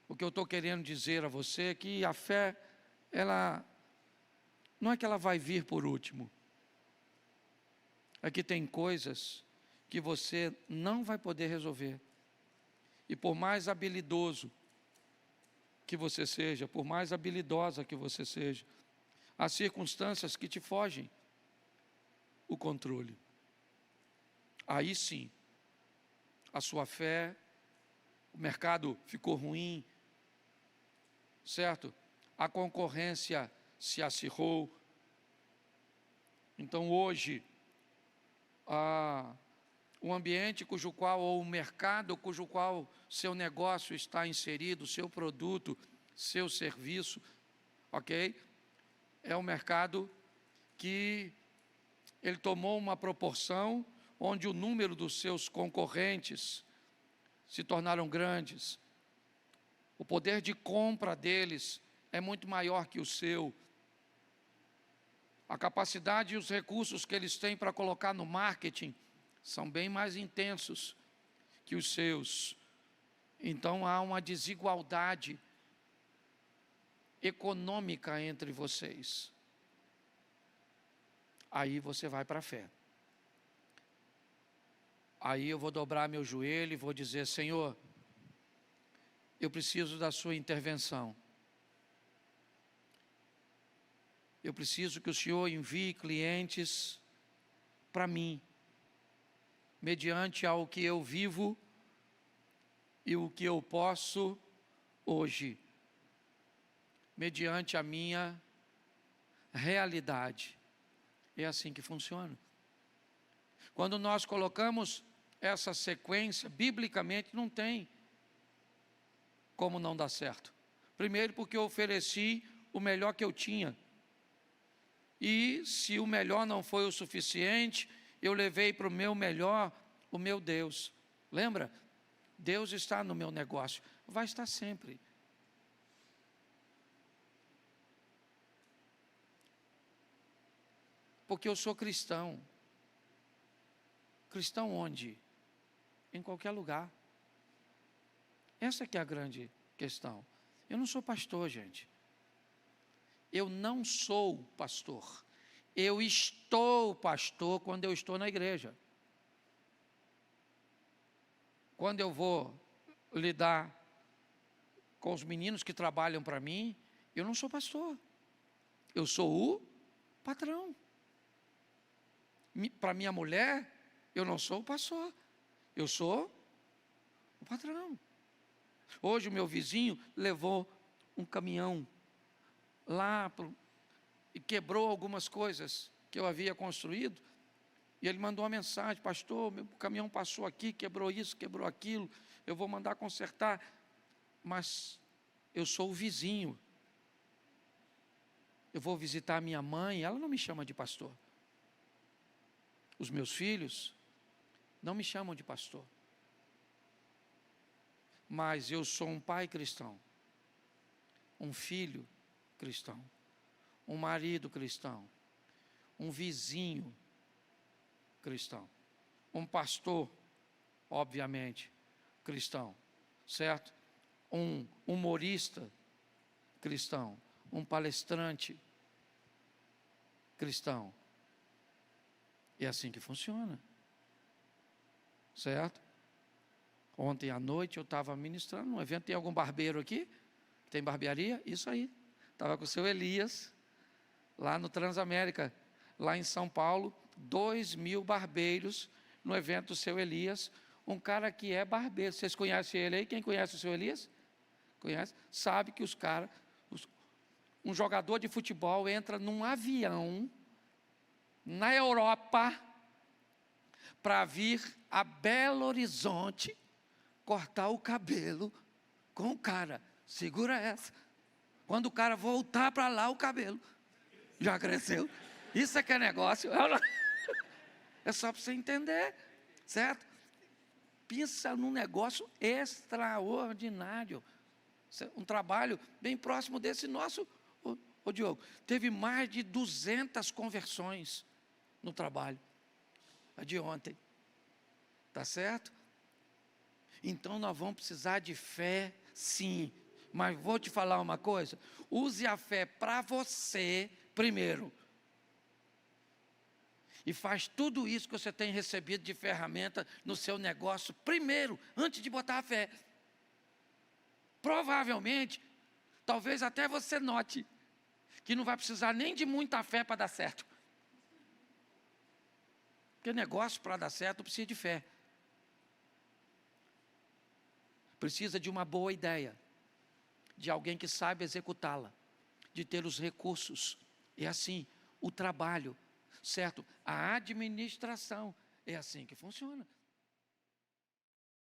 O que eu estou querendo dizer a você é que a fé, ela não é que ela vai vir por último. É que tem coisas que você não vai poder resolver. E por mais habilidoso que você seja, por mais habilidosa que você seja, há circunstâncias que te fogem o controle. Aí sim, a sua fé, o mercado ficou ruim, certo? A concorrência se acirrou. Então hoje, o ambiente ou o mercado cujo qual seu negócio está inserido, seu produto, seu serviço, ok? É um mercado que ele tomou uma proporção onde o número dos seus concorrentes se tornaram grandes. O poder de compra deles é muito maior que o seu. A capacidade e os recursos que eles têm para colocar no marketing são bem mais intensos que os seus. Então há uma desigualdade econômica entre vocês. Aí você vai para a fé. Aí eu vou dobrar meu joelho e vou dizer: Senhor, eu preciso da sua intervenção. Eu preciso que o Senhor envie clientes para mim, mediante ao que eu vivo e o que eu posso hoje, mediante a minha realidade. É assim que funciona. Quando nós colocamos essa sequência, biblicamente não tem como não dar certo. Primeiro porque eu ofereci o melhor que eu tinha. E se o melhor não foi o suficiente, eu levei para o meu melhor o meu Deus. Lembra? Deus está no meu negócio. Vai estar sempre. Porque eu sou cristão. Cristão onde? Em qualquer lugar. Essa que é a grande questão. Eu não sou pastor, gente. Eu não sou pastor. Eu estou pastor quando eu estou na igreja. Quando eu vou lidar com os meninos que trabalham para mim, eu não sou pastor. Eu sou o patrão. Para minha mulher, eu não sou o pastor. Eu sou o patrão. Hoje o meu vizinho levou um caminhão lá e quebrou algumas coisas que eu havia construído. E ele mandou uma mensagem: pastor, meu caminhão passou aqui, quebrou isso, quebrou aquilo, eu vou mandar consertar. Mas eu sou o vizinho. Eu vou visitar a minha mãe, ela não me chama de pastor. Os meus filhos não me chamam de pastor. Mas eu sou um pai cristão, um filho cristão, um marido cristão, um vizinho cristão, um pastor, obviamente, cristão, certo? Um humorista cristão, um palestrante cristão. É assim que funciona, certo? Ontem à noite eu estava ministrando num evento. Tem algum barbeiro aqui? Tem barbearia? Isso aí. Estava com o seu Elias, lá no Transamérica, lá em São Paulo, 2.000 barbeiros no evento do seu Elias. Um cara que é barbeiro. Vocês conhecem ele aí? Quem conhece o seu Elias? Conhece? Sabe que os caras, um jogador de futebol entra num avião na Europa para vir a Belo Horizonte cortar o cabelo com o cara. Segura essa. Quando o cara voltar para lá, o cabelo já cresceu. Isso é que é negócio. É só para você entender, certo? Pensa num negócio extraordinário. Um trabalho bem próximo desse nosso. Ô Diogo, teve mais de 200 conversões no trabalho. A de ontem. Tá certo? Então nós vamos precisar de fé, sim. Mas vou te falar uma coisa: use a fé para você primeiro. E faz tudo isso que você tem recebido de ferramenta no seu negócio primeiro, antes de botar a fé. Provavelmente, talvez até você note que não vai precisar nem de muita fé para dar certo. Porque negócio para dar certo precisa de fé. Precisa de uma boa ideia, de alguém que saiba executá-la, de ter os recursos. É assim, o trabalho, certo? A administração é assim que funciona.